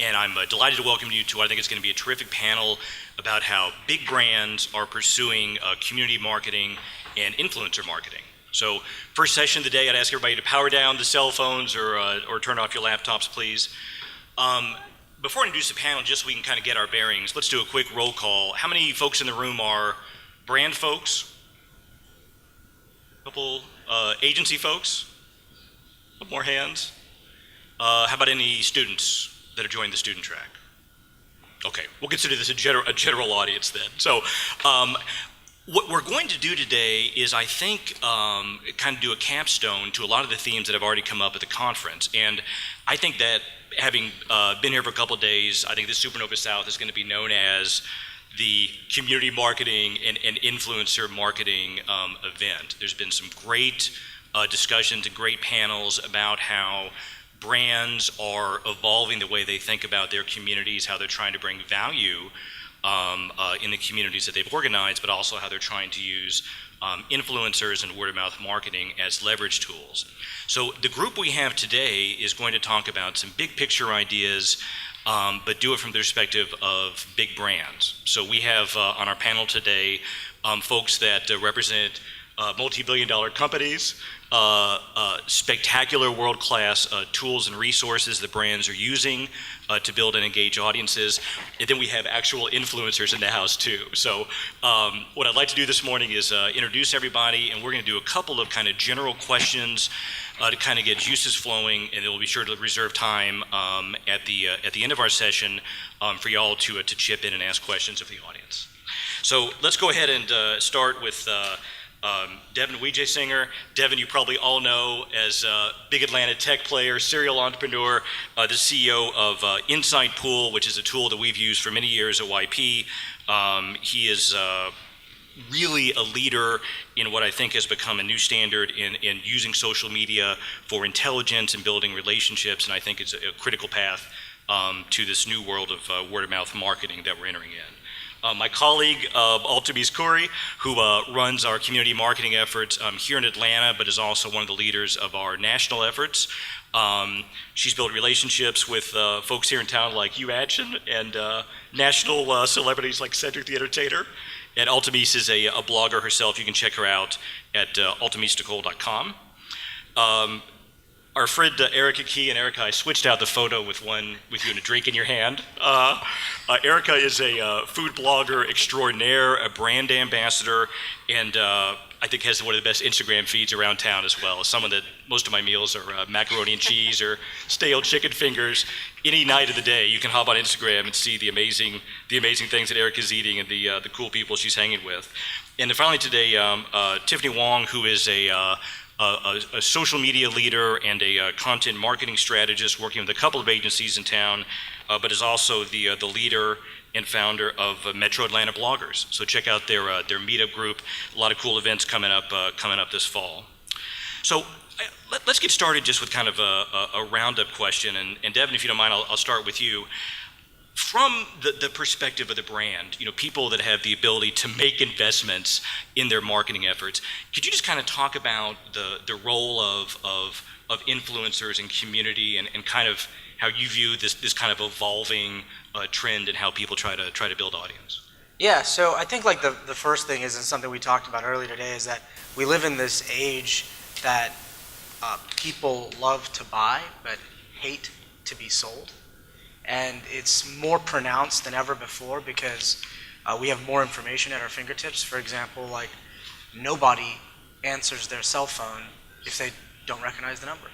And I'm delighted to welcome you to what I think is going to be a terrific panel about how big brands are pursuing community marketing and influencer marketing. So first session of the day, I'd ask everybody to power down the cell phones or turn off your laptops, please. Before I introduce the panel, just so we can kind of get our bearings, let's do a quick roll call. How many folks in the room are brand folks? A couple agency folks? A couple more hands? How about any students that are joining the student track? Okay, we'll consider this a general audience then. So what we're going to do today is, I think, kind of do a capstone to a lot of the themes that have already come up at the conference. And I think that having been here for a couple of days, I think this SuperNova South is going to be known as the community marketing and influencer marketing event. There's been some great discussions and great panels about how brands are evolving the way they think about their communities, how they're trying to bring value in the communities that they've organized, but also how they're trying to use influencers and word-of-mouth marketing as leverage tools. So the group we have today is going to talk about some big picture ideas, but do it from the perspective of big brands. So we have on our panel today folks that represent multi-billion-dollar companies, spectacular world-class tools and resources that brands are using to build and engage audiences. And then we have actual influencers in the house too. So what I'd like to do this morning is introduce everybody, and we're going to do a couple of kind of general questions to kind of get juices flowing, and we'll be sure to reserve time at the end of our session for y'all to chip in and ask questions of the audience. So let's go ahead and start with Devin Wiejsinger. Devin, you probably all know as a big Atlanta tech player, serial entrepreneur, the CEO of Insight Pool, which is a tool that we've used for many years at YP. He is really a leader in what I think has become a new standard in using social media for intelligence and building relationships, and I think it's a critical path to this new world of word-of-mouth marketing that we're entering in. My colleague, Altimese Curry, who runs our community marketing efforts here in Atlanta, but is also one of the leaders of our national efforts. She's built relationships with folks here in town like you, Action, and national celebrities like Cedric the Entertainer. And Altimese is a blogger herself. You can check her out at altimesecole.com. Our friend Erica Key, and Erica, I switched out the photo with you and a drink in your hand. Erica is a food blogger extraordinaire, a brand ambassador, and I think has one of the best Instagram feeds around town as well. Someone that most of my meals are macaroni and cheese or stale chicken fingers. Any night of the day, you can hop on Instagram and see the amazing things that Erica's eating and the cool people she's hanging with. And then finally today, Tiffany Wong, who is a social media leader and a content marketing strategist working with a couple of agencies in town, but is also the leader and founder of Metro Atlanta Bloggers. So check out their meetup group. A lot of cool events coming up this fall. So let's get started just with kind of a roundup question. And Devin, if you don't mind, I'll start with you. From the perspective of the brand, people that have the ability to make investments in their marketing efforts, could you just kind of talk about the role of influencers and community and kind of how you view this kind of evolving trend and how people try to build audience? Yeah, so I think like the first thing is, and something we talked about earlier today, is that we live in this age that people love to buy but hate to be sold. And it's more pronounced than ever before because we have more information at our fingertips. For example, like nobody answers their cell phone if they don't recognize the number.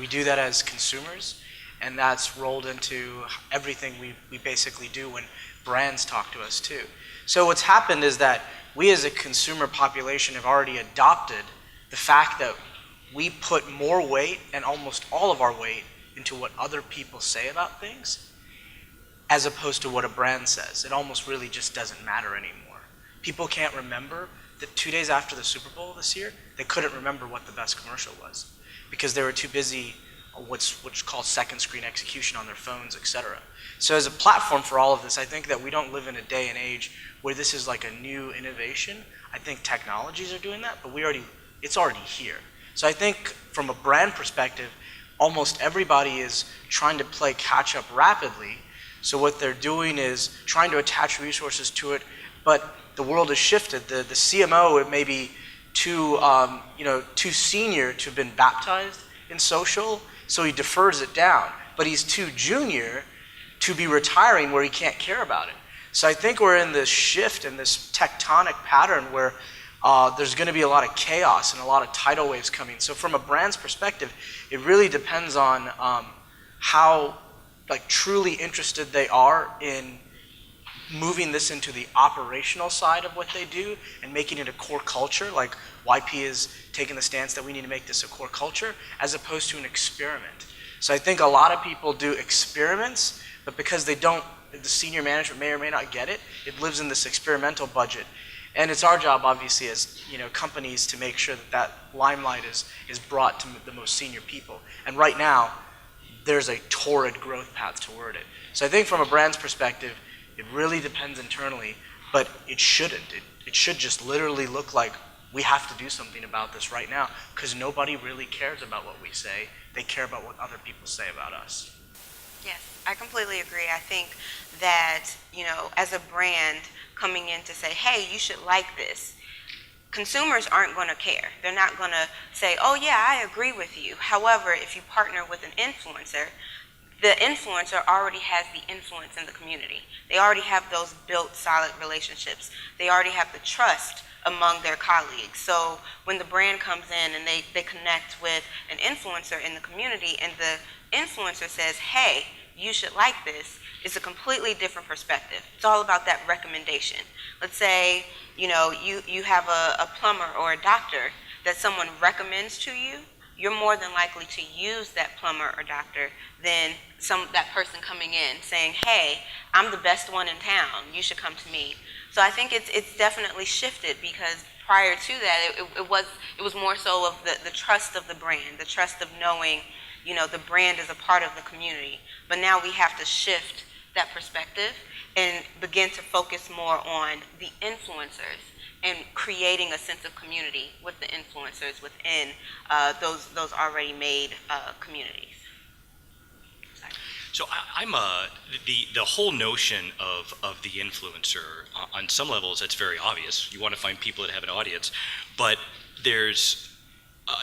We do that as consumers, and that's rolled into everything we basically do when brands talk to us too. So what's happened is that we as a consumer population have already adopted the fact that we put more weight, and almost all of our weight, into what other people say about things as opposed to what a brand says. It almost really just doesn't matter anymore. People can't remember that 2 days after the Super Bowl this year, they couldn't remember what the best commercial was because they were too busy what's called second screen execution on their phones, etc. So as a platform for all of this, I think that we don't live in a day and age where this is like a new innovation. I think technologies are doing that, but it's already here. So I think from a brand perspective, almost everybody is trying to play catch up rapidly. So what they're doing is trying to attach resources to it, but the world has shifted. The CMO, it may be too senior to have been baptized in social, so he defers it down. But he's too junior to be retiring where he can't care about it. So I think we're in this shift and this tectonic pattern where there's going to be a lot of chaos and a lot of tidal waves coming. So from a brand's perspective, it really depends on how truly interested they are in moving this into the operational side of what they do and making it a core culture, like YP is taking the stance that we need to make this a core culture, as opposed to an experiment. So I think a lot of people do experiments, but because they don't, the senior management may or may not get it, it lives in this experimental budget. And it's our job, obviously, as companies to make sure that that limelight is brought to the most senior people. And right now, there's a torrid growth path toward it. So I think from a brand's perspective, it really depends internally, but it shouldn't. It should just literally look like we have to do something about this right now, because nobody really cares about what we say. They care about what other people say about us. Yes, I completely agree. I think that, as a brand coming in to say, hey, you should like this, consumers aren't going to care. They're not going to say, oh yeah, I agree with you. However, if you partner with an influencer, the influencer already has the influence in the community. They already have those built solid relationships. They already have the trust among their colleagues. So when the brand comes in and they connect with an influencer in the community and the influencer says, hey, you should like this, it's a completely different perspective. It's all about that recommendation. Let's say, you have a plumber or a doctor that someone recommends to you. You're more than likely to use that plumber or doctor than that person coming in saying, hey, I'm the best one in town, you should come to me. So I think it's definitely shifted, because prior to that, it was more so of the trust of the brand, the trust of knowing, the brand is a part of the community. But now we have to shift that perspective and begin to focus more on the influencers and creating a sense of community with the influencers within those already made communities. Sorry. So I'm the whole notion of the influencer, on some levels that's very obvious. You want to find people that have an audience, but there's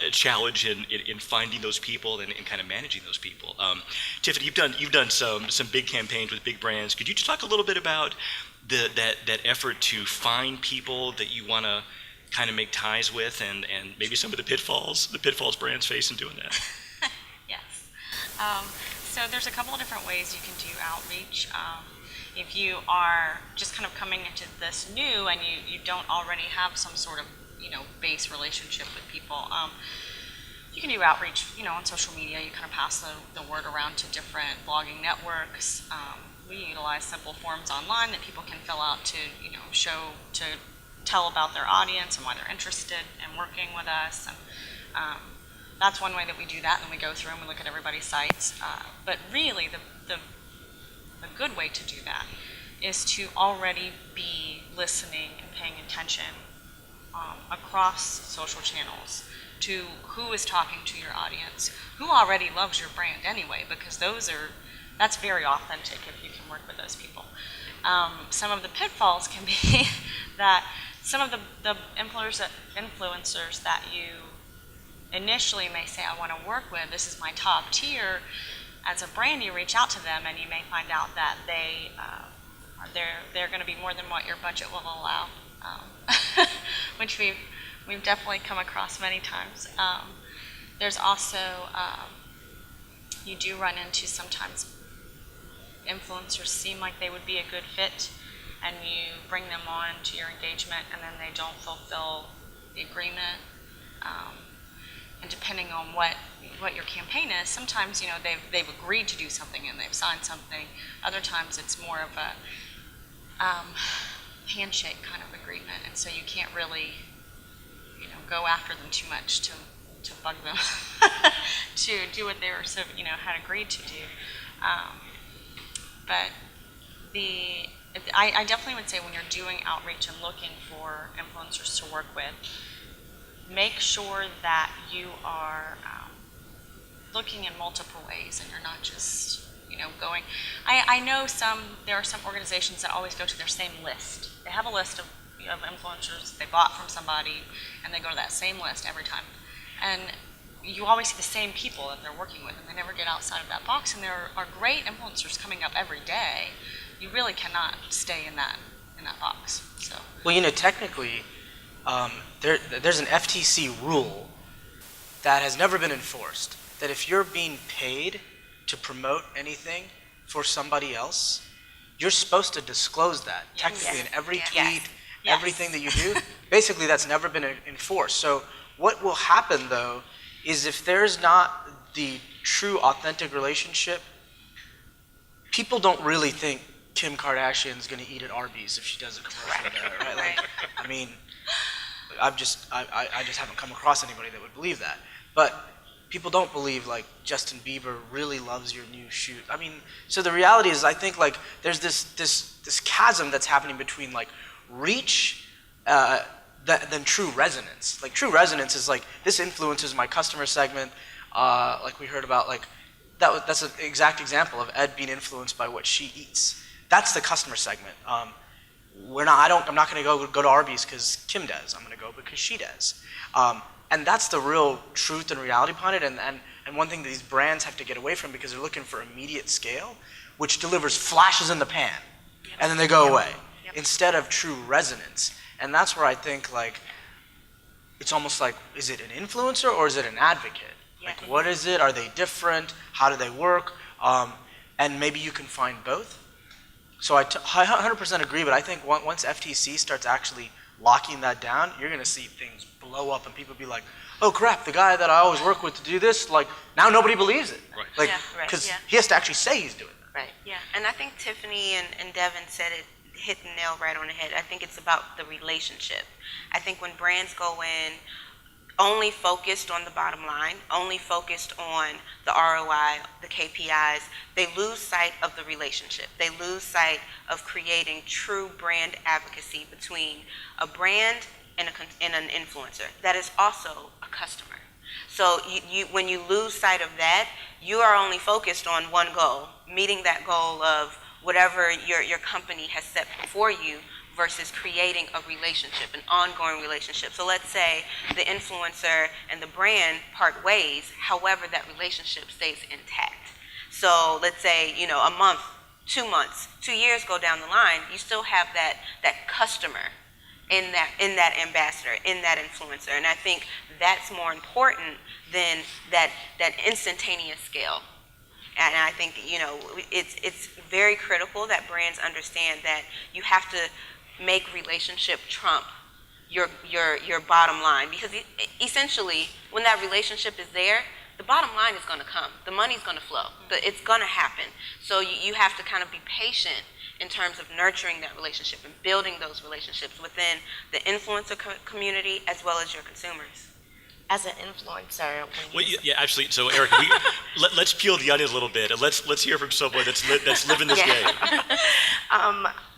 a challenge in finding those people and kind of managing those people. Tiffany, you've done some big campaigns with big brands. Could you just talk a little bit about that effort to find people that you want to kind of make ties with, and maybe some of the pitfalls brands face in doing that? Yes. So there's a couple of different ways you can do outreach. If you are just kind of coming into this new and you don't already have some sort of base relationship with people, you can do outreach on social media. You kind of pass the word around to different blogging networks. We utilize simple forms online that people can fill out to tell about their audience and why they're interested in working with us. And that's one way that we do that. And we go through and we look at everybody's sites. But really, the good way to do that is to already be listening and paying attention across social channels to who is talking to your audience, who already loves your brand anyway, because that's very authentic if you can work with those people. Some of the pitfalls can be that some of the influencers that you initially may say, I want to work with, this is my top tier. As a brand, you reach out to them and you may find out that they're going to be more than what your budget will allow. Which we've definitely come across many times. There's also, you do run into sometimes influencers seem like they would be a good fit, and you bring them on to your engagement and then they don't fulfill the agreement. And depending on what your campaign is, sometimes they've agreed to do something and they've signed something. Other times it's more of a handshake kind of agreement, and so you can't really go after them too much to bug them to do what they were had agreed to do. But I definitely would say when you're doing outreach and looking for influencers to work with, make sure that you are looking in multiple ways, and you're not just, going. I know there are some organizations that always go to their same list. They have a list of influencers they bought from somebody, and they go to that same list every time. And you always see the same people that they're working with, and they never get outside of that box. And there are great influencers coming up every day. You really cannot stay in that box. So. Well, technically, there's an FTC rule that has never been enforced, that if you're being paid to promote anything for somebody else, you're supposed to disclose that technically in every tweet, everything that you do. Basically, that's never been enforced. So what will happen, though, is if there's not the true, authentic relationship, people don't really think Kim Kardashian's going to eat at Arby's if she does a commercial there, right? Like, I mean, I just haven't come across anybody that would believe that. But people don't believe like Justin Bieber really loves your new shoe. I mean, so the reality is, I think like there's this chasm that's happening between like reach than true resonance. Like true resonance is like, this influences my customer segment. Like we heard about, like that's an exact example of Ed being influenced by what she eats. That's the customer segment. I'm not going to go to Arby's because Kim does. I'm going to go because she does. And that's the real truth and reality behind it. And one thing that these brands have to get away from, because they're looking for immediate scale, which delivers flashes in the pan, and then they go away, instead of true resonance. And that's where I think like it's almost like, is it an influencer or is it an advocate? Like, what is it? Are they different? How do they work? And maybe you can find both. So I 100% agree, but I think once FTC starts actually locking that down, you're going to see things blow up and people be like, oh crap, the guy that I always work with to do this, like now nobody believes it. Right. Like, because he has to actually say he's doing that. Right. Yeah. And I think Tiffany and Devin said it, hit the nail right on the head. I think it's about the relationship. I think when brands go in only focused on the bottom line, only focused on the ROI, the KPIs, they lose sight of the relationship. They lose sight of creating true brand advocacy between a brand and an influencer that is also a customer. So when you lose sight of that, you are only focused on one goal, meeting that goal of whatever your company has set before you, versus creating a relationship, an ongoing relationship. So let's say the influencer and the brand part ways, however that relationship stays intact. So let's say, a month, 2 months, 2 years go down the line, you still have that customer in that ambassador, in that influencer. And I think that's more important than that instantaneous scale. And I think, it's very critical that brands understand that you have to make relationship trump your bottom line, because essentially when that relationship is there, the bottom line is going to come, the money's going to flow, it's going to happen. So you have to kind of be patient in terms of nurturing that relationship and building those relationships within the influencer community as well as your consumers. As an influencer, actually. So, Eric, let's peel the onion a little bit, and let's hear from someone that's living this game.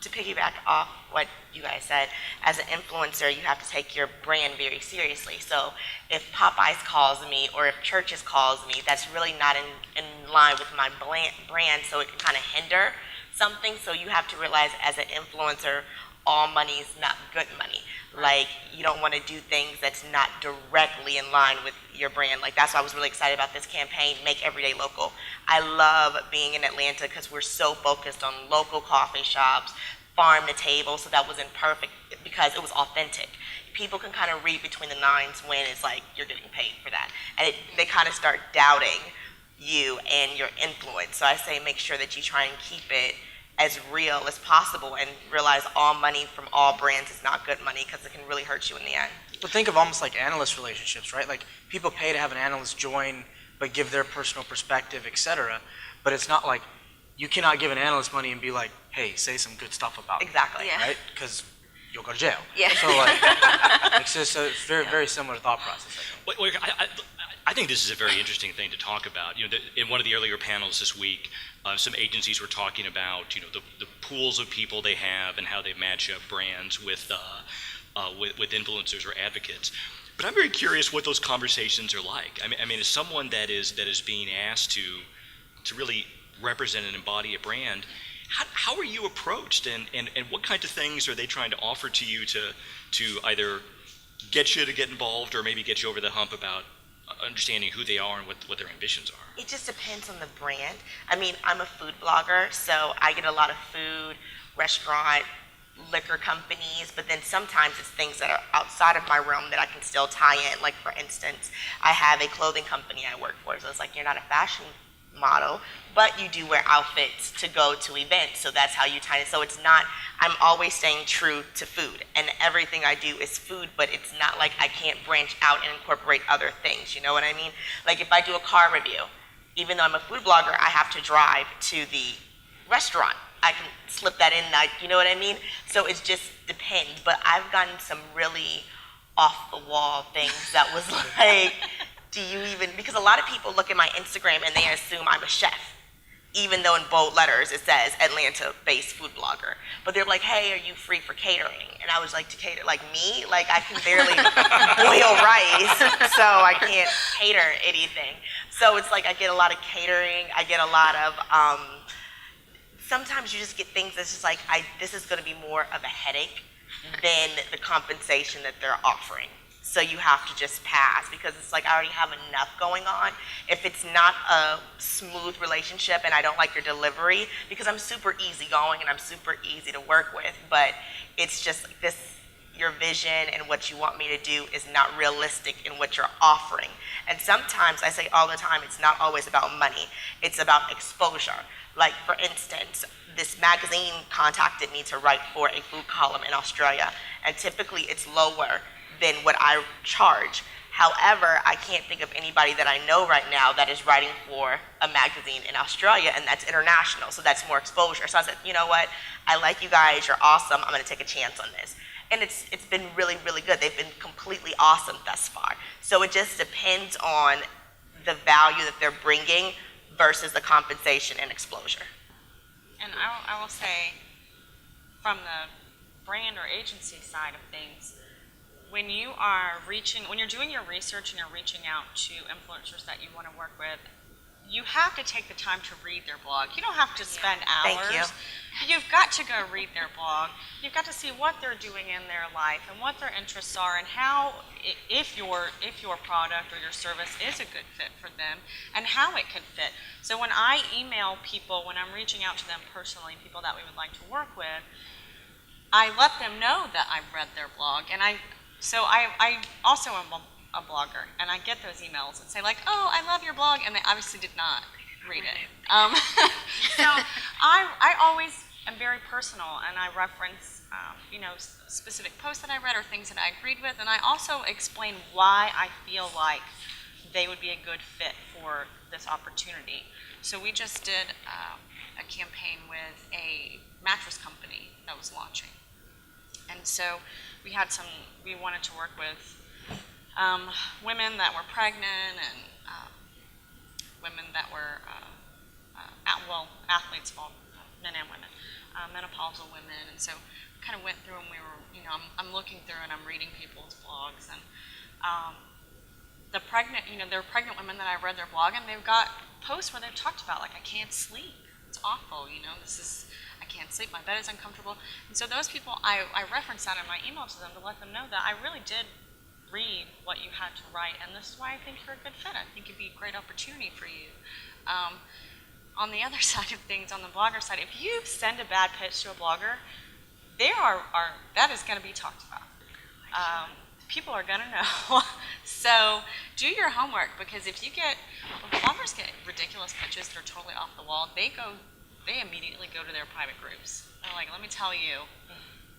To piggyback off what you guys said, as an influencer, you have to take your brand very seriously. So, if Popeyes calls me or if Church's calls me, that's really not in line with my brand, so it can kind of hinder something. So you have to realize, as an influencer, all money is not good money. Like, you don't want to do things that's not directly in line with your brand. Like, that's why I was really excited about this campaign, Make Everyday Local. I love being in Atlanta because we're so focused on local coffee shops, farm to table, so that was perfect because it was authentic. People can kind of read between the lines when it's like you're getting paid for that. And they kind of start doubting you and your influence. So I say make sure that you try and keep it as real as possible and realize all money from all brands is not good money, because it can really hurt you in the end. But think of almost like analyst relationships, right? Like, people pay to have an analyst join but give their personal perspective, etc. But it's not like you cannot give an analyst money and be like, hey, say some good stuff about me. Exactly. Yeah. Right? Because you'll go to jail. Yeah. So like, so it's very similar thought process, I think. I think this is a very interesting thing to talk about. In one of the earlier panels this week, some agencies were talking about, the pools of people they have and how they match up brands with with influencers or advocates. But I'm very curious what those conversations are like. I mean, as someone that is being asked to really represent and embody a brand, how are you approached, and what kinds of things are they trying to offer to you to either get you to get involved or maybe get you over the hump about understanding who they are and what their ambitions are? It just depends on the brand. I mean, I'm a food blogger, so I get a lot of food, restaurant, liquor companies, but then sometimes it's things that are outside of my realm that I can still tie in. Like, for instance, I have a clothing company I work for, so it's like, you're not a fashion model, but you do wear outfits to go to events, so that's how you tie it. So it's not, I'm always staying true to food, and everything I do is food, but it's not like I can't branch out and incorporate other things, you know what I mean? Like, if I do a car review, even though I'm a food blogger, I have to drive to the restaurant. I can slip that in, you know what I mean? So it just depends, but I've gotten some really off the wall things that was like, do you even, because a lot of people look at my Instagram and they assume I'm a chef, even though in bold letters it says Atlanta-based food blogger. But they're like, hey, are you free for catering? And I was like, to cater, like me? Like, I can barely boil rice, so I can't cater anything. So it's like I get a lot of catering, I get a lot of, sometimes you just get things that's just like, this is gonna be more of a headache than the compensation that they're offering. So you have to just pass, because it's like, I already have enough going on. If it's not a smooth relationship and I don't like your delivery, because I'm super easygoing and I'm super easy to work with, but it's just like this, your vision and what you want me to do is not realistic in what you're offering. And sometimes, I say all the time, it's not always about money, it's about exposure. Like, for instance, this magazine contacted me to write for a food column in Australia, and typically it's lower than what I charge. However, I can't think of anybody that I know right now that is writing for a magazine in Australia, and that's international, so that's more exposure. So I said, you know what, I like you guys, you're awesome, I'm gonna take a chance on this. And it's been really, really good. They've been completely awesome thus far. So it just depends on the value that they're bringing versus the compensation and exposure. And I will say, from the brand or agency side of things, when you're doing your research and you're reaching out to influencers that you want to work with, you have to take the time to read their blog. You don't have to spend hours. Thank you. You've got to go read their blog. You've got to see what they're doing in their life and what their interests are, and how, if your product or your service is a good fit for them, and how it could fit. So when I email people, when I'm reaching out to them personally, people that we would like to work with, I let them know that I've read their blog, and I also am a blogger, and I get those emails and say like, oh, I love your blog, and they obviously did not read it. So I always am very personal, and I reference specific posts that I read or things that I agreed with, and I also explain why I feel like they would be a good fit for this opportunity. So we just did a campaign with a mattress company that was launching, and so we wanted to work with women that were pregnant and women that were athletes, all men and women, menopausal women, and so we kind of went through and we were, I'm looking through and I'm reading people's blogs, and there were pregnant women that I read their blog, and they've got posts where they've talked about like, I can't sleep, it's awful, I can't sleep, my bed is uncomfortable, and so those people, I referenced that in my email to them to let them know that I really did read what you had to write, and this is why I think you're a good fit. I think it'd be a great opportunity for you. On the other side of things, on the blogger side, if you send a bad pitch to a blogger, that is going to be talked about. People are going to know. So do your homework, because if bloggers get ridiculous pitches that are totally off the wall, they immediately go to their private groups. They're like, let me tell you,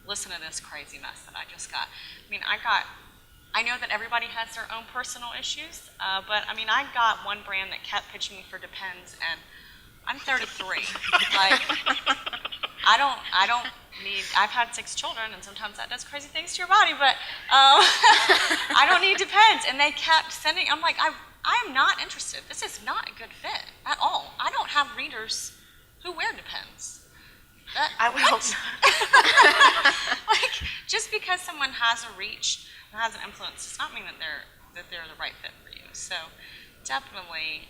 listen to this crazy mess that I just got. I know that everybody has their own personal issues, but I got one brand that kept pitching me for Depends, and I'm 33. Like, I've had 6 children, and sometimes that does crazy things to your body, but I don't need Depends. And they kept sending, I'm like, I am not interested. This is not a good fit at all. I don't have readers who wear Depends. I would hope not. Like, just because someone has a reach and has an influence does not mean that they're the right fit for you. So definitely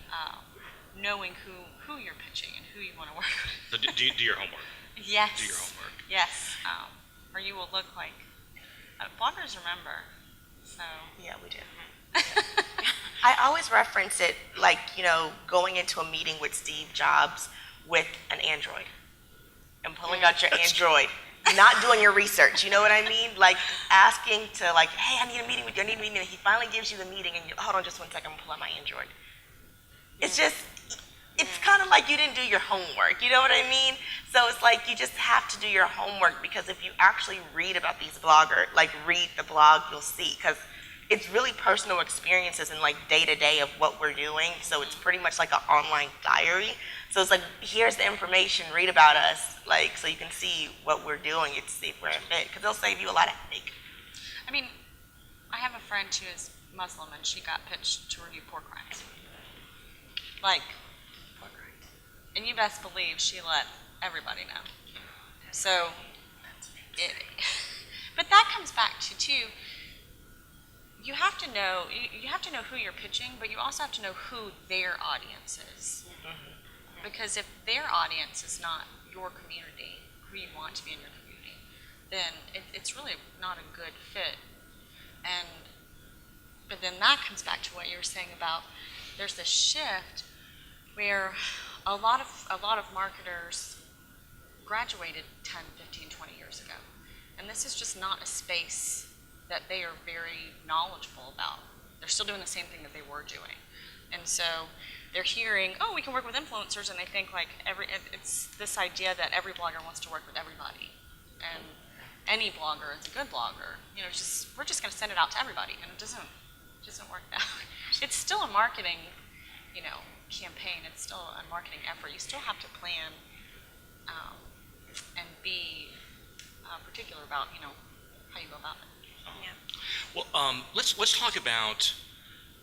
knowing who you're pitching and who you want to work with. So do your homework. Yes. Do your homework. Yes. Or you will look like bloggers remember. So Yeah, we do. I always reference it like, going into a meeting with Steve Jobs with an Android and pulling out your Android, not doing your research. You know what I mean? Like asking to hey, I need a meeting with you. I need a meeting. And he finally gives you the meeting and you, hold on just 1 second, I'm gonna pull out my Android. It's kind of like you didn't do your homework. You know what I mean? So it's like you just have to do your homework, because if you actually read about these bloggers, read the blog, you'll see, because it's really personal experiences and day to day of what we're doing. So it's pretty much like an online diary. So it's like, here's the information, read about us, so you can see what we're doing. It's see if we're a fit, because they'll save you a lot of headache. I mean, I have a friend who is Muslim and she got pitched to review pork rinds. Pork rinds. And you best believe she let everybody know. So, but that comes back to too. You have to know who you're pitching, but you also have to know who their audience is. Because if their audience is not your community, who you want to be in your community, then it's really not a good fit. But then that comes back to what you were saying about there's this shift where a lot of marketers graduated 10, 15, 20 years ago. And this is just not a space that they are very knowledgeable about. They're still doing the same thing that they were doing. And so they're hearing, oh, we can work with influencers, and they think it's this idea that every blogger wants to work with everybody. And any blogger is a good blogger. We're just gonna send it out to everybody, and it doesn't work that way. It's still a marketing, campaign. It's still a marketing effort. You still have to plan and be particular about, how you go about it. Well, let's talk about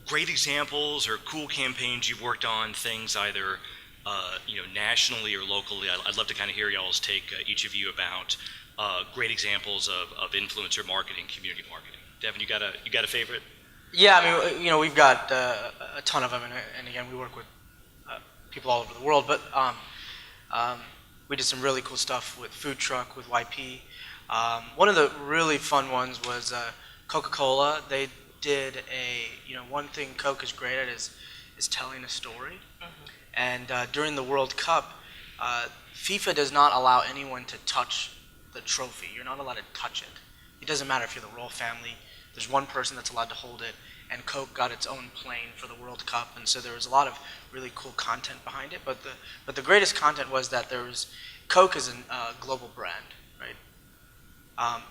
great examples or cool campaigns you've worked on, things either nationally or locally. I'd love to kind of hear y'all's take, each of you, about great examples of influencer marketing, community marketing. Devin, you got a favorite? Yeah, I mean, we've got a ton of them, and again, we work with people all over the world, but we did some really cool stuff with Food Truck, with YP. One of the really fun ones was Coca-Cola. They did one thing Coke is great at is telling a story. And during the World Cup, FIFA does not allow anyone to touch the trophy. You're not allowed to touch it. It doesn't matter if you're the royal family. There's one person that's allowed to hold it, and Coke got its own plane for the World Cup, and so there was a lot of really cool content behind it. But the greatest content was that Coke is a global brand, right?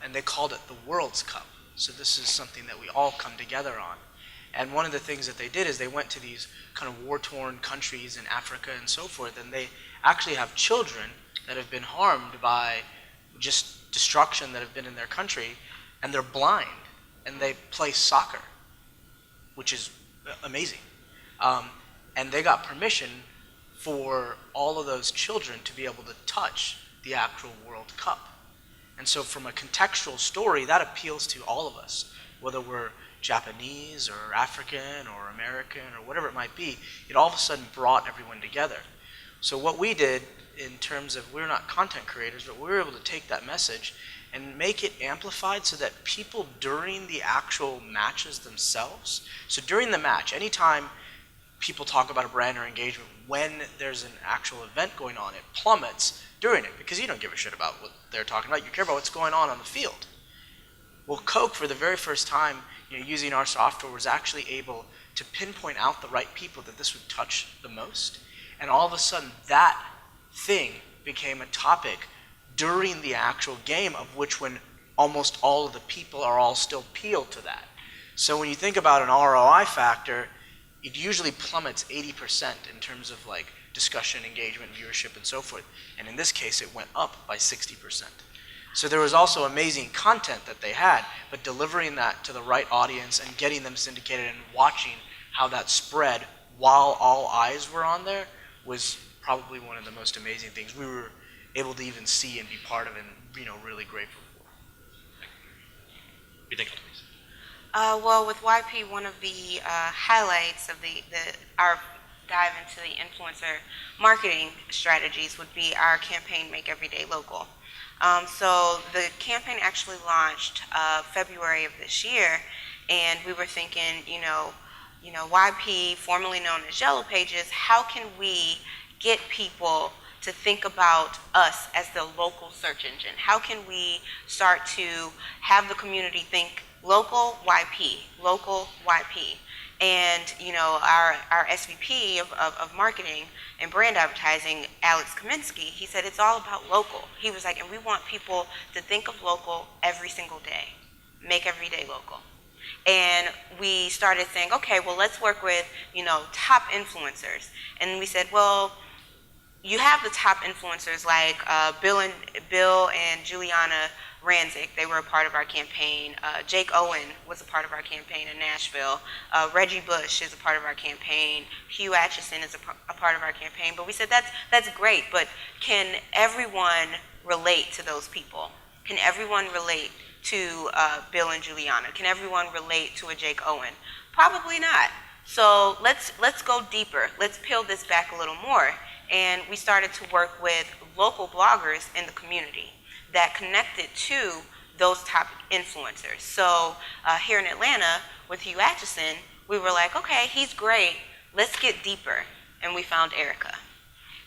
And they called it the World's Cup. So this is something that we all come together on. And one of the things that they did is they went to these kind of war-torn countries in Africa and so forth, and they actually have children that have been harmed by just destruction that have been in their country, and they're blind, and they play soccer, which is amazing. And they got permission for all of those children to be able to touch the actual World Cup. And so from a contextual story, that appeals to all of us, whether we're Japanese or African or American or whatever it might be. It all of a sudden brought everyone together. So what we did in terms of, we're not content creators, but we were able to take that message and make it amplified so that people during the actual matches themselves, so during the match, anytime people talk about a brand or engagement, when there's an actual event going on, it plummets during it, because you don't give a shit about what they're talking about. You care about what's going on the field. Well, Coke, for the very first time, using our software, was actually able to pinpoint out the right people that this would touch the most. And all of a sudden, that thing became a topic during the actual game, of which when almost all of the people are all still peeled to that. So when you think about an ROI factor, it usually plummets 80% in terms of discussion, engagement, viewership, and so forth. And in this case, it went up by 60%. So there was also amazing content that they had, but delivering that to the right audience and getting them syndicated and watching how that spread while all eyes were on there was probably one of the most amazing things we were able to even see and be part of, and really grateful for. you think, Altimese? Well, with YP, one of the highlights of our dive into the influencer marketing strategies would be our campaign, Make Everyday Local. So the campaign actually launched February of this year, and we were thinking, YP, formerly known as Yellow Pages, how can we get people to think about us as the local search engine? How can we start to have the community think local YP, local YP? And our SVP of marketing and brand advertising, Alex Kaminsky, he said it's all about local. He was like, and we want people to think of local every single day, make every day local. And we started saying, okay, well, let's work with top influencers. And we said, well, you have the top influencers like Bill and Juliana Rancic. They were a part of our campaign. Jake Owen was a part of our campaign in Nashville. Reggie Bush is a part of our campaign. Hugh Atchison is a part of our campaign. But we said that's great, but can everyone relate to those people? Can everyone relate to Bill and Juliana? Can everyone relate to a Jake Owen? Probably not. So let's go deeper. Let's peel this back a little more. And we started to work with local bloggers in the community that connected to those top influencers. So here in Atlanta with Hugh Atchison, we were like, okay, he's great. Let's get deeper. And we found Erica.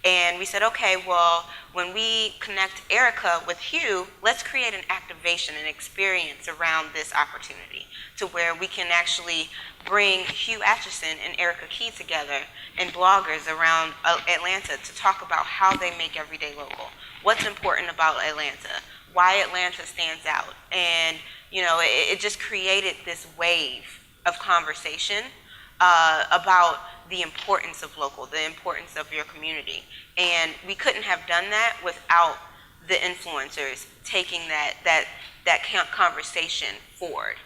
And we said, okay, well, when we connect Erica with Hugh, let's create an activation, an experience around this opportunity to where we can actually bring Hugh Atchison and Erica Key together and bloggers around Atlanta to talk about how they make everyday local. What's important about Atlanta, why Atlanta stands out. And, it just created this wave of conversation about the importance of local, the importance of your community. And we couldn't have done that without the influencers taking that conversation forward.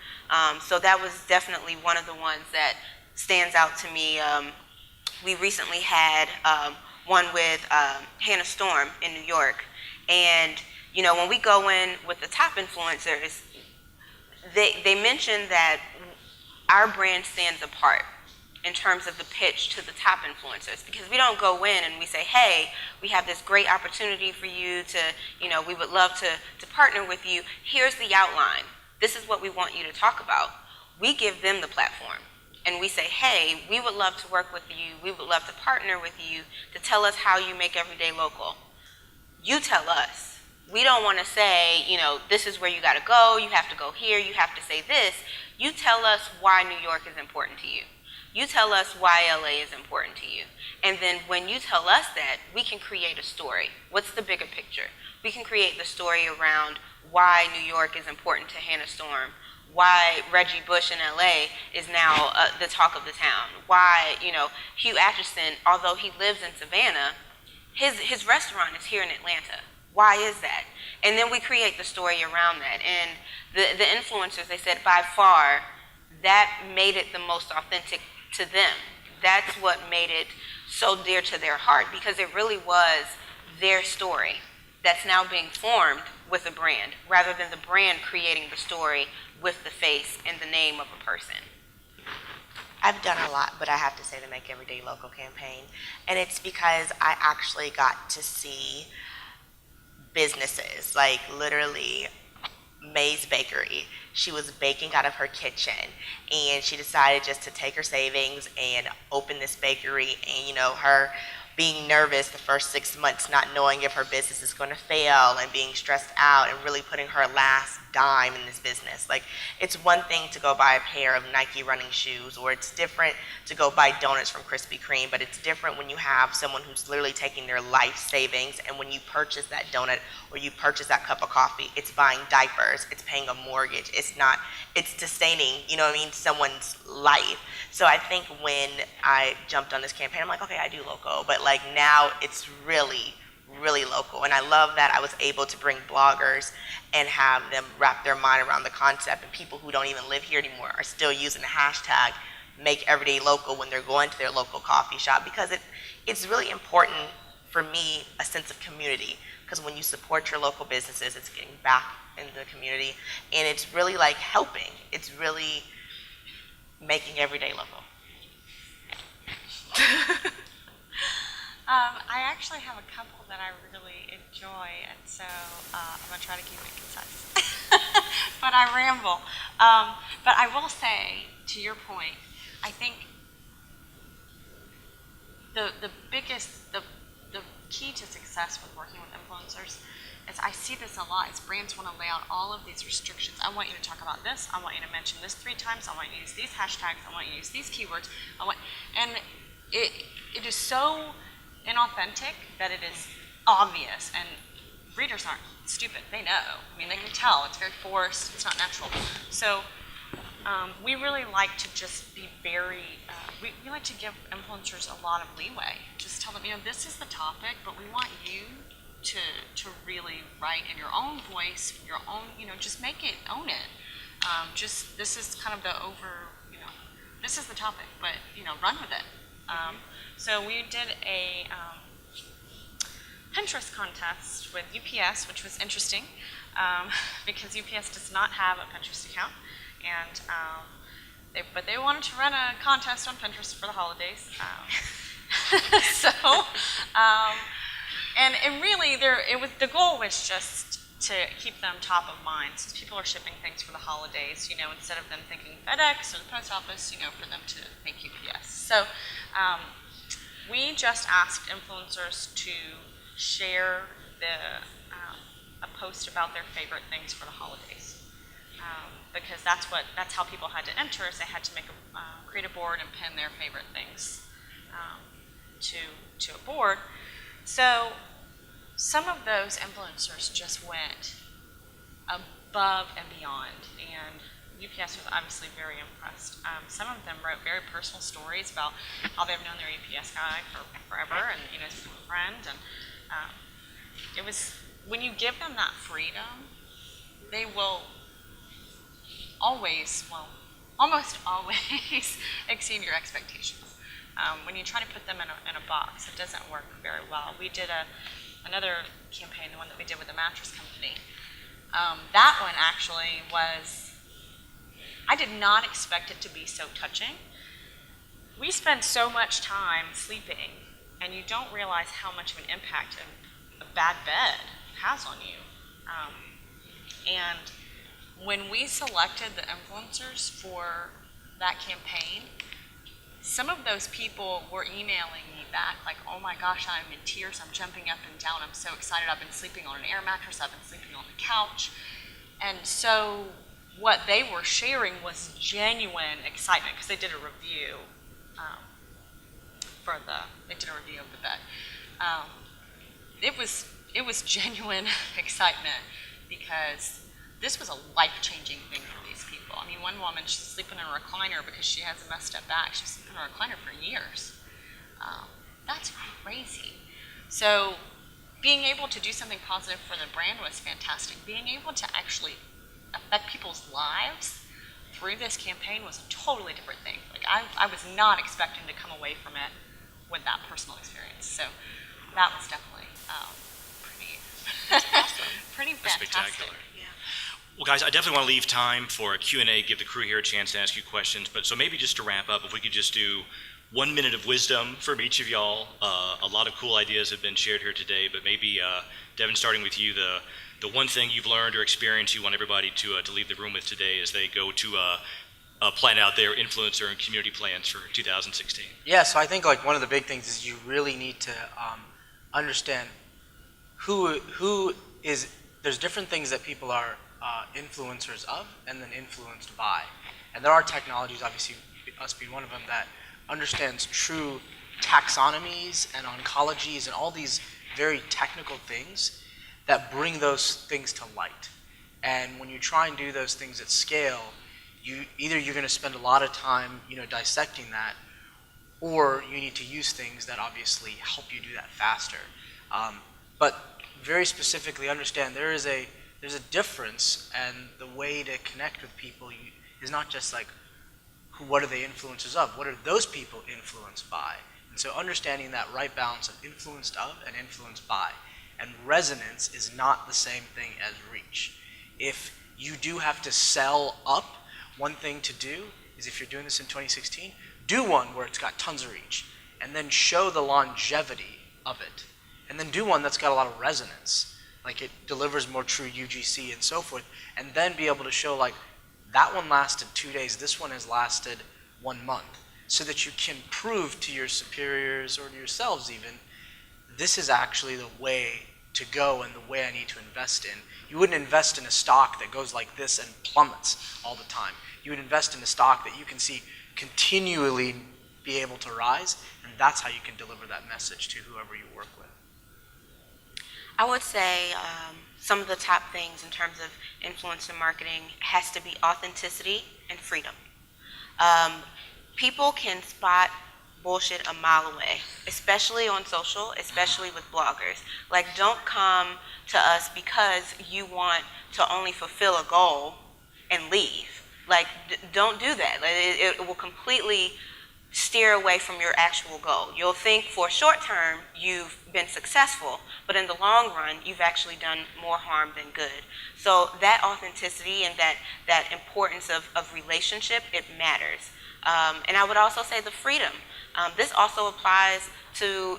So that was definitely one of the ones that stands out to me. We recently had one with Hannah Storm in New York. And, when we go in with the top influencers, they mentioned that our brand stands apart in terms of the pitch to the top influencers, because we don't go in and we say, hey, we have this great opportunity for you to, we would love to partner with you. Here's the outline. This is what we want you to talk about. We give them the platform and we say, hey, we would love to work with you. We would love to partner with you to tell us how you make everyday local. You tell us. We don't want to say, this is where you got to go. You have to go here. You have to say this. You tell us why New York is important to you. You tell us why LA is important to you. And then when you tell us that, we can create a story. What's the bigger picture? We can create the story around why New York is important to Hannah Storm, why Reggie Bush in LA is now the talk of the town, why, Hugh Atchison, although he lives in Savannah, his restaurant is here in Atlanta. Why is that? And then we create the story around that. And the influencers, they said by far, that made it the most authentic to them. That's what made it so dear to their heart, because it really was their story that's now being formed with a brand, rather than the brand creating the story with the face and the name of a person. I've done a lot, but I have to say the Make Everyday Local campaign. And it's because I actually got to see businesses, like literally May's Bakery. She was baking out of her kitchen, and she decided just to take her savings and open this bakery. And her being nervous the first 6 months, not knowing if her business is going to fail, and being stressed out, and really putting her last dime in this business. Like, it's one thing to go buy a pair of Nike running shoes, or it's different to go buy donuts from Krispy Kreme, but it's different when you have someone who's literally taking their life savings, and when you purchase that donut or you purchase that cup of coffee, it's buying diapers, it's paying a mortgage, it's sustaining, someone's life. So I think when I jumped on this campaign, I'm like, okay, I do local, but like now it's really local. And I love that I was able to bring bloggers and have them wrap their mind around the concept, and people who don't even live here anymore are still using the hashtag Make Everyday Local when they're going to their local coffee shop, because it's really important for me, a sense of community. because when you support your local businesses, it's getting back in the community, and it's really like helping. It's really making everyday local. I actually have a couple that I really enjoy, and so I'm going to try to keep it concise. But I ramble. But I will say, to your point, I think the key to success with working with influencers is I see this a lot, is brands want to lay out all of these restrictions. I want you to talk about this. I want you to mention this 3 times. I want you to use these hashtags. I want you to use these keywords. And it is so inauthentic that it is obvious, and readers aren't stupid. They know. I mean, they can tell. It's very forced. It's not natural. So we really like to just be very, we like to give influencers a lot of leeway. Just tell them, this is the topic, but we want you to really write in your own voice, your own, just make it, own it. This is kind of this is the topic, but, run with it. So we did a Pinterest contest with UPS, which was interesting because UPS does not have a Pinterest account, and but they wanted to run a contest on Pinterest for the holidays. And really, the goal was just to keep them top of mind, since people are shipping things for the holidays. Instead of them thinking FedEx or the post office, for them to think UPS. So we just asked influencers to share a post about their favorite things for the holidays, because that's how people had to enter. Is they had to create a board and pin their favorite things to a board. So some of those influencers just went above and beyond, and UPS was obviously very impressed. Some of them wrote very personal stories about how they've known their UPS guy for forever, and he's a friend. And it was, when you give them that freedom, they will almost always exceed your expectations. When you try to put them in a box, it doesn't work very well. We did another campaign, the one that we did with the mattress company. That one actually was, I did not expect it to be so touching. We spend so much time sleeping, and you don't realize how much of an impact a bad bed has on you. And when we selected the influencers for that campaign, some of those people were emailing me back like, oh my gosh, I'm in tears, I'm jumping up and down, I'm so excited, I've been sleeping on an air mattress, I've been sleeping on the couch. And so what they were sharing was genuine excitement, because they did a review they did a review of the bed. It was genuine excitement, because this was a life-changing thing for these people. I mean, one woman, she's sleeping in a recliner because she has a messed up back. She's sleeping in a recliner for years. That's crazy. So being able to do something positive for the brand was fantastic. Being able to actually affect people's lives through this campaign was a totally different thing. Like I was not expecting to come away from it with that personal experience. So that was definitely pretty fantastic. Spectacular. Well, guys, I definitely want to leave time for a Q&A, give the crew here a chance to ask you questions. But so maybe just to wrap up, if we could just do 1 minute of wisdom from each of y'all. A lot of cool ideas have been shared here today, but maybe, Devin, starting with you, the one thing you've learned or experienced you want everybody to leave the room with today as they go to plan out their influencer and community plans for 2016. Yeah, so I think like one of the big things is you really need to understand who is, there's different things that people are influencers of and then influenced by. And there are technologies, obviously us being one of them, that understands true taxonomies and ontologies and all these very technical things that bring those things to light. And when you try and do those things at scale, you're going to spend a lot of time, dissecting that, or you need to use things that obviously help you do that faster. But very specifically understand there's a difference, and the way to connect with people is not just like, what are they influencers of? What are those people influenced by? And so understanding that right balance of influenced of and influenced by. And resonance is not the same thing as reach. If you do have to sell up, one thing to do is, if you're doing this in 2016, do one where it's got tons of reach, and then show the longevity of it. And then do one that's got a lot of resonance, like it delivers more true UGC and so forth, and then be able to show, like, that one lasted 2 days, this one has lasted 1 month, so that you can prove to your superiors or to yourselves even, this is actually the way to go and the way I need to invest in. You wouldn't invest in a stock that goes like this and plummets all the time. You would invest in a stock that you can see continually be able to rise, and that's how you can deliver that message to whoever you work with. I would say some of the top things in terms of influencer marketing has to be authenticity and freedom. People can spot bullshit a mile away, especially on social, especially with bloggers. Like, don't come to us because you want to only fulfill a goal and leave. Like, don't do that. It will completely steer away from your actual goal. You'll think for short term you've been successful, but in the long run you've actually done more harm than good. So that authenticity and that importance of relationship, it matters. And I would also say the freedom. This also applies to,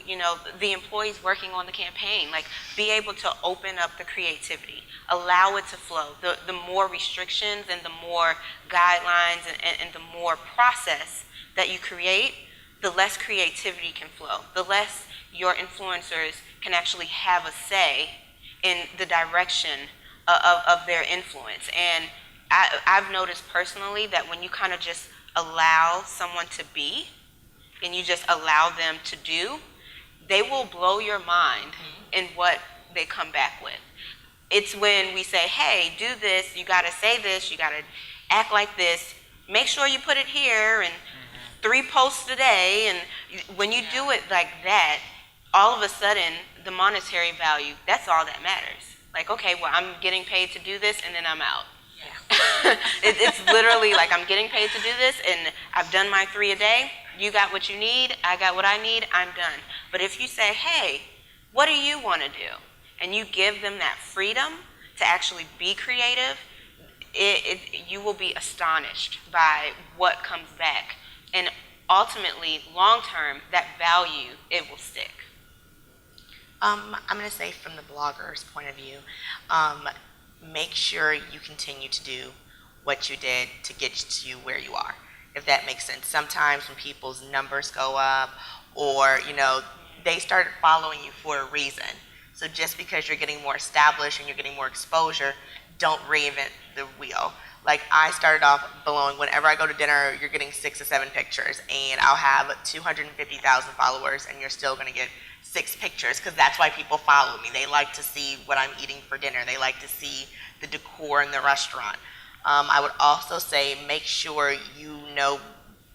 the employees working on the campaign. Like, be able to open up the creativity, allow it to flow. The more restrictions and the more guidelines and the more process that you create, the less creativity can flow, the less your influencers can actually have a say in the direction of their influence. And I've noticed personally that when you kind of just allow someone to be, and you just allow them to do, they will blow your mind in what they come back with. It's when we say, hey, do this, you gotta say this, you gotta act like this, make sure you put it here, and 3 posts a day, and when you do it like that, all of a sudden, the monetary value, that's all that matters. Like, okay, well, I'm getting paid to do this, and then I'm out. Yeah. It's literally like, I'm getting paid to do this, and I've done my 3 a day, you got what you need, I got what I need, I'm done. But if you say, hey, what do you want to do? And you give them that freedom to actually be creative, you will be astonished by what comes back. And ultimately, long term, that value, it will stick. I'm going to say, from the blogger's point of view, make sure you continue to do what you did to get you where you are, if that makes sense. Sometimes when people's numbers go up, or, they start following you for a reason. So just because you're getting more established and you're getting more exposure, don't reinvent the wheel. Like, I started off blowing, whenever I go to dinner, you're getting 6 or 7 pictures, and I'll have 250,000 followers, and you're still going to get 6 pictures, because that's why people follow me. They like to see what I'm eating for dinner. They like to see the decor in the restaurant. I would also say, make sure you know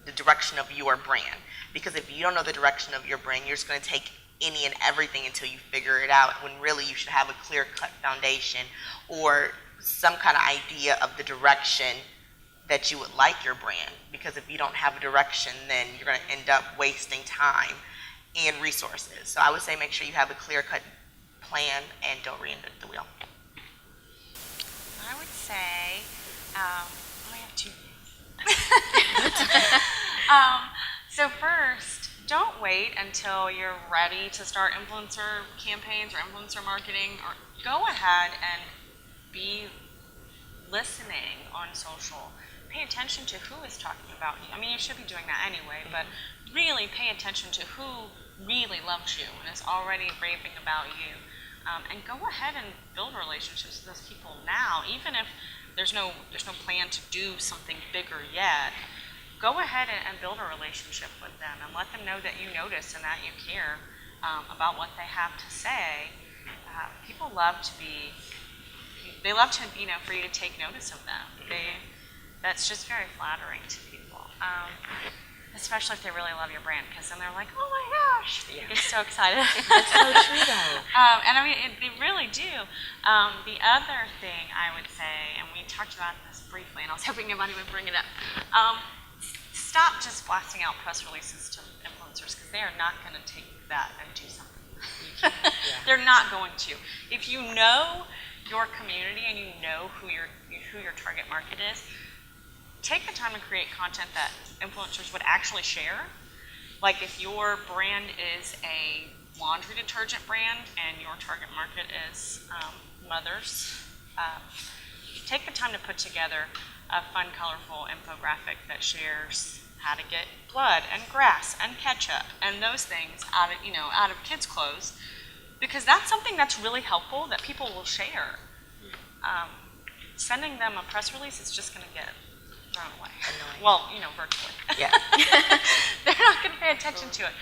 the direction of your brand, because if you don't know the direction of your brand, you're just going to take any and everything until you figure it out, when really you should have a clear-cut foundation or some kind of idea of the direction that you would like your brand. Because if you don't have a direction, then you're going to end up wasting time and resources. So I would say, make sure you have a clear-cut plan and don't reinvent the wheel. I would say, I have 2 so first, don't wait until you're ready to start influencer campaigns or influencer marketing, or go ahead and be listening on social. Pay attention to who is talking about you. I mean, you should be doing that anyway, but really pay attention to who really loves you and is already raving about you. And go ahead and build relationships with those people now, even if there's no plan to do something bigger yet. Go ahead and build a relationship with them and let them know that you notice and that you care about what they have to say. People love to be, they love to, for you to take notice of them. That's just very flattering to people. Especially if they really love your brand, because then they're like, oh my gosh, you get so excited. That's so true, though. And I mean, they really do. The other thing I would say, and we talked about this briefly, and I was hoping nobody would bring it up, stop just blasting out press releases to influencers, because they are not going to take that and do something with They're not going to. If you know your community and you know who your target market is, take the time to create content that influencers would actually share. Like if your brand is a laundry detergent brand and your target market is mothers, take the time to put together a fun, colorful infographic that shares how to get blood and grass and ketchup and those things out of kids' clothes, because that's something that's really helpful that people will share. Sending them a press release is just going to get thrown away. Annoying. Well, virtually. Yeah. They're not going to pay attention to it.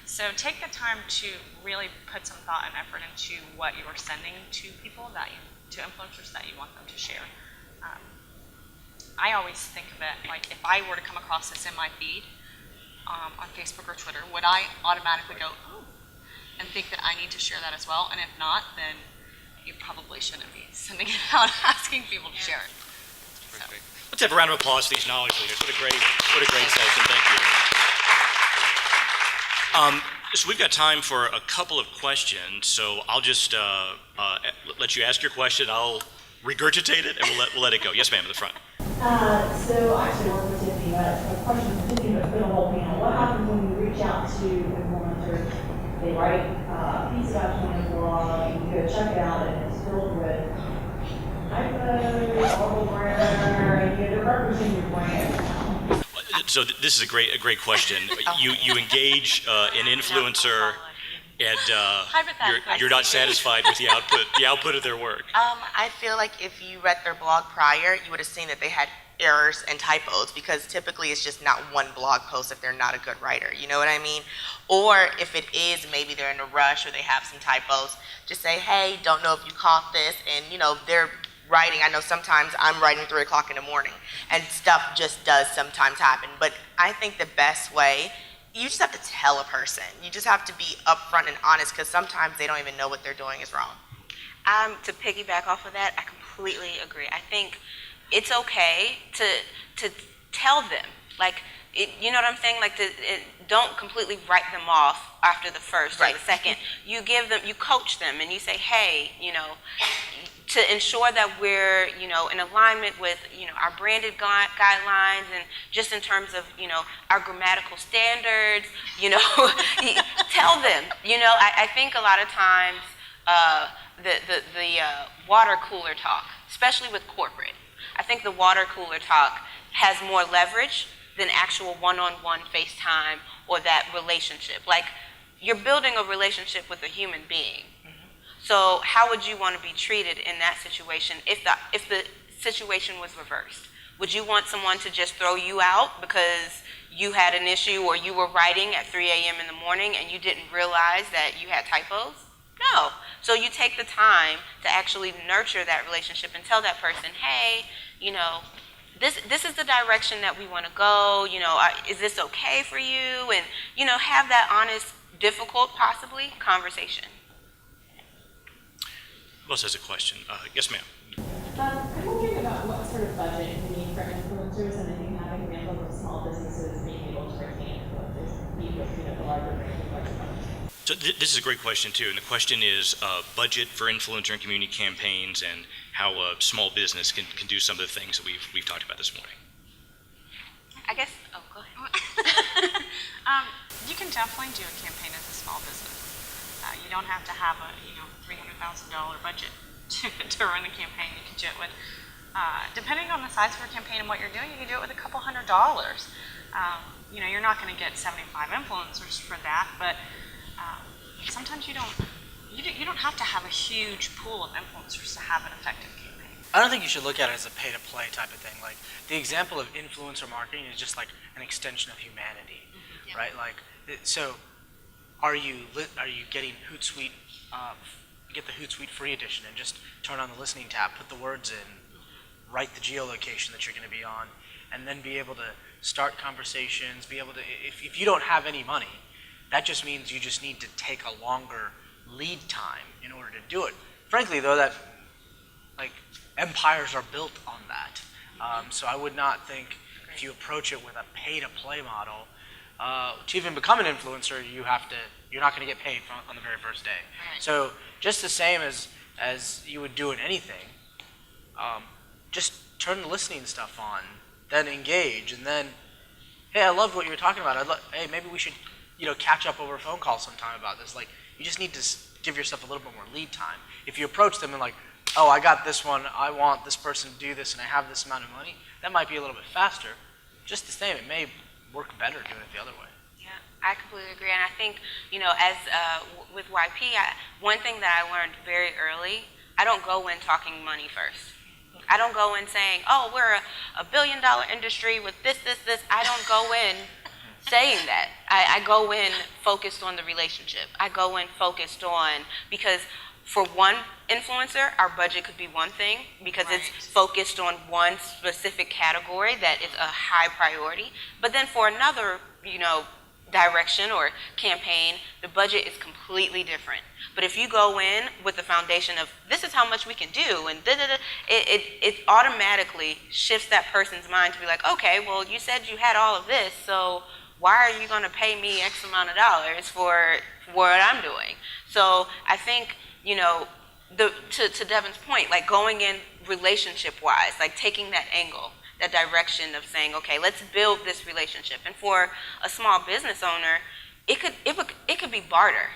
So take the time to really put some thought and effort into what you are sending to people to influencers that you want them to share. I always think of it like if I were to come across this in my feed on Facebook or Twitter, would I automatically go, oh, and think that I need to share that as well? And if not, then you probably shouldn't be sending it out asking people to share it. So. Let's have a round of applause for these knowledge leaders. What a great session. Thank you. So we've got time for a couple of questions. So I'll just let you ask your question. I'll regurgitate it, and we'll let it go. Yes, ma'am, in the front. So I actually work with Tiffany, but a question for Tiffany, but for the whole panel. What happens when you reach out to influencers? They write a piece about you on the blog, and you go check it out, and it's filled with typos, horrible grammar, and they're representing your brand. So this is a great question. You engage an influencer, and you're not satisfied with the output of their work. I feel like if you read their blog prior, you would have seen that they had errors and typos, because typically it's just not one blog post if they're not a good writer, you know what I mean? Or if it is, maybe they're in a rush or they have some typos, just say, hey, don't know if you caught this, and they're writing. I know sometimes I'm writing 3 o'clock in the morning and stuff just does sometimes happen, but I think the best way, you just have to tell a person. You just have to be upfront and honest, because sometimes they don't even know what they're doing is wrong. To piggyback off of that, I completely agree. I think it's okay to tell them, like, you know what I'm saying? Like, don't completely write them off after the first or the second. You coach them, and you say, hey, to ensure that we're, in alignment with, our branded guidelines, and just in terms of, our grammatical standards, tell them. I think a lot of times the water cooler talk, especially with corporate, I think the water cooler talk has more leverage than actual one-on-one FaceTime or that relationship. Like, you're building a relationship with a human being. So how would you want to be treated in that situation if the situation was reversed? Would you want someone to just throw you out because you had an issue, or you were writing at 3 a.m. in the morning and you didn't realize that you had typos? No. So you take the time to actually nurture that relationship and tell that person, hey, this is the direction that we want to go. Is this okay for you? And, have that honest, difficult, possibly, conversation. Who else has a question? Yes, ma'am. I'm wondering about what sort of budget you need for influencers, and if you have examples of small businesses being able to retain influencers, be with the larger budget. So this is a great question too, and the question is budget for influencer and community campaigns, and how a small business can do some of the things that we've talked about this morning. I guess. Oh, go ahead. You can definitely do a campaign as a small business. You don't have to have a $300,000 budget to run a campaign. You can do it with, depending on the size of your campaign and what you're doing, you can do it with a couple $100. You're not going to get 75 influencers for that, but sometimes you don't have to have a huge pool of influencers to have an effective campaign. I don't think you should look at it as a pay-to-play type of thing. Like, the example of influencer marketing is just like an extension of humanity, right? Like, so are you getting Hootsuite? Get the Hootsuite free edition and just turn on the listening tab, put the words in, write the geolocation that you're going to be on, and then be able to start conversations. Be able to, if you don't have any money, that just means you just need to take a longer lead time in order to do it. Frankly, though, that empires are built on that. So I would not think if you approach it with a pay-to-play model, to even become an influencer, you're not going to get paid on the very first day. Right. So just the same as you would do in anything, just turn the listening stuff on, then engage, and then, hey, I loved what you were talking about. Hey, maybe we should, catch up over a phone call sometime about this. Like, you just need to give yourself a little bit more lead time. If you approach them and like, oh, I got this one, I want this person to do this, and I have this amount of money, that might be a little bit faster. Just the same, it may work better doing it the other way. Yeah, I completely agree. And I think, as with YP, one thing that I learned very early, I don't go in talking money first. I don't go in saying, oh, we're a $1 billion industry with this. I don't go in saying that. I go in focused on the relationship. I go in focused on, because for one influencer, our budget could be one thing because Right. it's focused on one specific category that is a high priority. But then for another, direction or campaign, the budget is completely different. But if you go in with the foundation of this is how much we can do, and it automatically shifts that person's mind to be like, okay, well, you said you had all of this, so why are you going to pay me X amount of dollars for what I'm doing? So I think, to Devin's point, like going in relationship-wise, like taking that angle, that direction of saying, okay, let's build this relationship. And for a small business owner, it could be barter.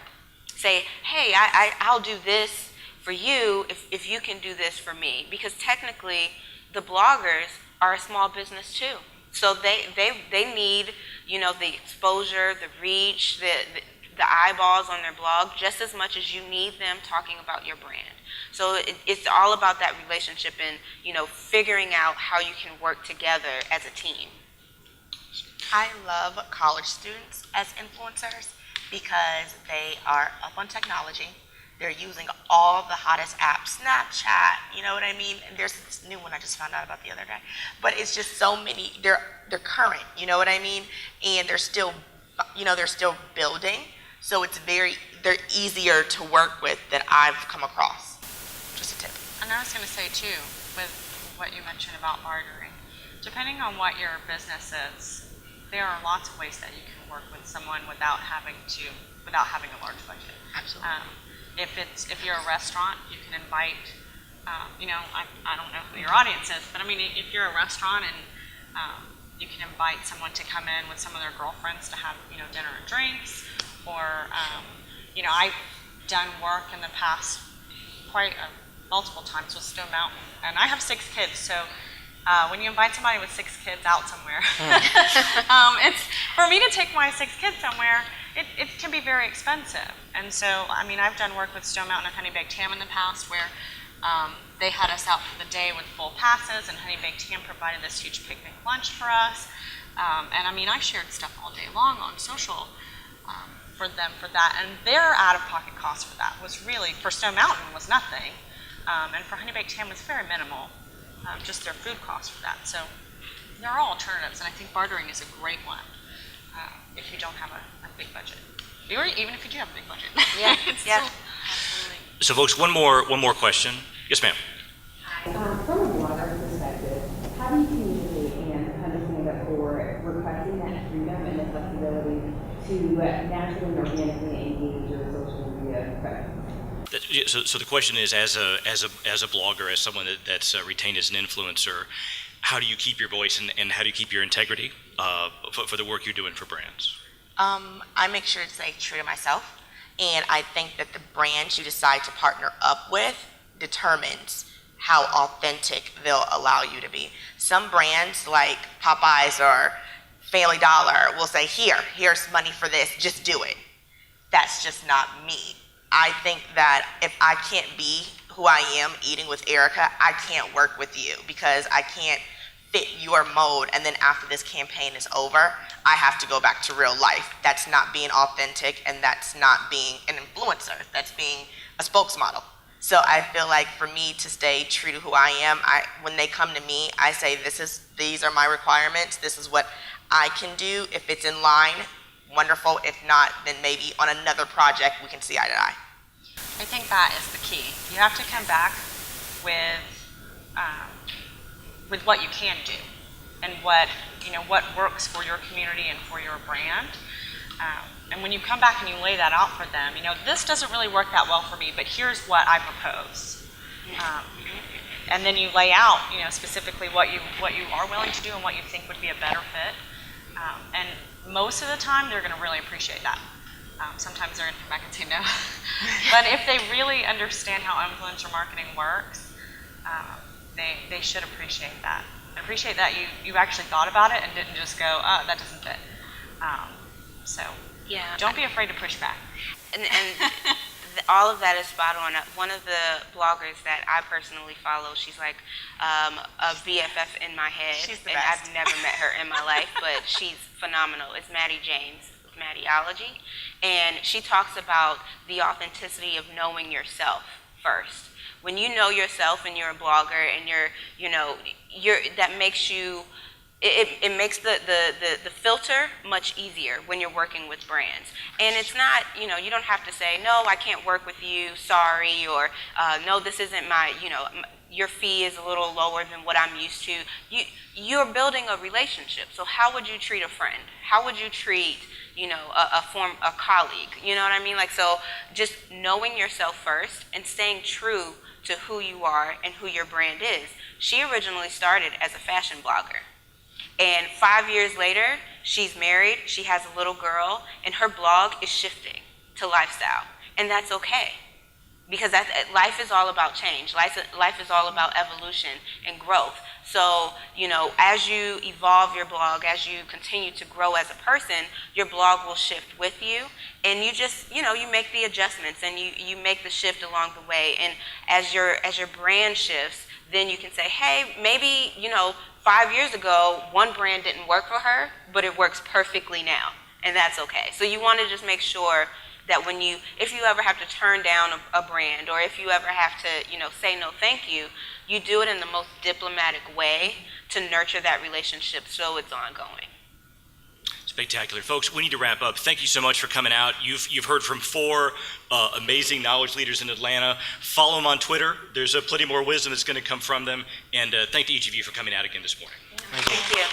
Say, hey, I'll do this for you if you can do this for me. Because technically, the bloggers are a small business too. So they need, the exposure, the reach, the eyeballs on their blog just as much as you need them talking about your brand. So it's all about that relationship and, figuring out how you can work together as a team. I love college students as influencers because they are up on technology. They're using all the hottest apps, Snapchat, you know what I mean? And there's this new one I just found out about the other day. But it's just so many, they're current, you know what I mean? And they're still building. So they're easier to work with than I've come across. Just a tip. And I was going to say too, with what you mentioned about bartering, depending on what your business is, there are lots of ways that you can work with someone without having a large budget. Absolutely. If you're a restaurant, you can invite, I don't know who your audience is, but I mean, if you're a restaurant and you can invite someone to come in with some of their girlfriends to have, dinner and drinks, or, I've done work in the past multiple times with Stone Mountain, and I have 6 kids, so when you invite somebody with 6 kids out somewhere, it's for me to take my 6 kids somewhere. It can be very expensive, and so I've done work with Stone Mountain and Honey Baked Ham in the past where they had us out for the day with full passes, and Honey Baked Ham provided this huge picnic lunch for us, and I shared stuff all day long on social for them for that, and their out-of-pocket cost for that was really, for Stone Mountain, was nothing, and for Honey Baked Ham was very minimal, just their food cost for that. So there are all alternatives, and I think bartering is a great one if you don't have a big budget, or even if you do have a big budget. Yeah, yeah. Absolutely. So folks, one more question. Yes, ma'am. From a blogger perspective, how do you communicate and understand that for requesting that freedom and the flexibility to naturally and organically engage your social media presence? So the question is, as a blogger, as someone that's retained as an influencer, how do you keep your voice and how do you keep your integrity for the work you're doing for brands? I make sure to stay true to myself, and I think that the brands you decide to partner up with determines how authentic they'll allow you to be. Some brands like Popeyes or Family Dollar will say, here's money for this, just do it. That's just not me. I think that if I can't be who I am eating with Erica, I can't work with you because I can't fit your mode, and then after this campaign is over, I have to go back to real life. That's not being authentic, and that's not being an influencer. That's being a spokesmodel. So I feel like for me to stay true to who I am, when they come to me, I say, these are my requirements. This is what I can do. If it's in line, wonderful. If not, then maybe on another project we can see eye to eye. I think that is the key. You have to come back with what you can do. and what works for your community and for your brand. And when you come back and you lay that out for them, this doesn't really work that well for me, but here's what I propose. And then you lay out, specifically what you are willing to do and what you think would be a better fit. And most of the time, they're going to really appreciate that. Sometimes they're going to come back and say no. But if they really understand how influencer marketing works, they should appreciate that. Appreciate that you actually thought about it and didn't just go, oh, that doesn't fit. So Yeah. don't be afraid to push back. And all of that is spot on. One of the bloggers that I personally follow, she's like a BFF in my head. She's the and best. I've never met her in my life, but she's phenomenal. It's Maddie James with Maddieology. And she talks about the authenticity of knowing yourself first. When you know yourself and you're a blogger and that makes you, it makes the filter much easier when you're working with brands. And it's not, you don't have to say, no, I can't work with you, sorry, or no, this isn't my, your fee is a little lower than what I'm used to. You're building a relationship. So how would you treat a friend? How would you treat, a colleague? You know what I mean? So just knowing yourself first and staying true to who you are and who your brand is. She originally started as a fashion blogger. And 5 years later, she's married, she has a little girl, and her blog is shifting to lifestyle. And that's okay. Because life is all about change. Life is all about evolution and growth. So, as you evolve your blog, as you continue to grow as a person, your blog will shift with you. And you just, you make the adjustments and you make the shift along the way. And as your brand shifts, then you can say, hey, maybe, 5 years ago, one brand didn't work for her, but it works perfectly now. And that's okay. So you want to just make sure that if you ever have to turn down a brand, or if you ever have to, say no thank you, you do it in the most diplomatic way to nurture that relationship so it's ongoing. Spectacular. Folks, we need to wrap up. Thank you so much for coming out. You've heard from 4 amazing knowledge leaders in Atlanta. Follow them on Twitter. There's plenty more wisdom that's going to come from them. And thank to each of you for coming out again this morning. Thank you.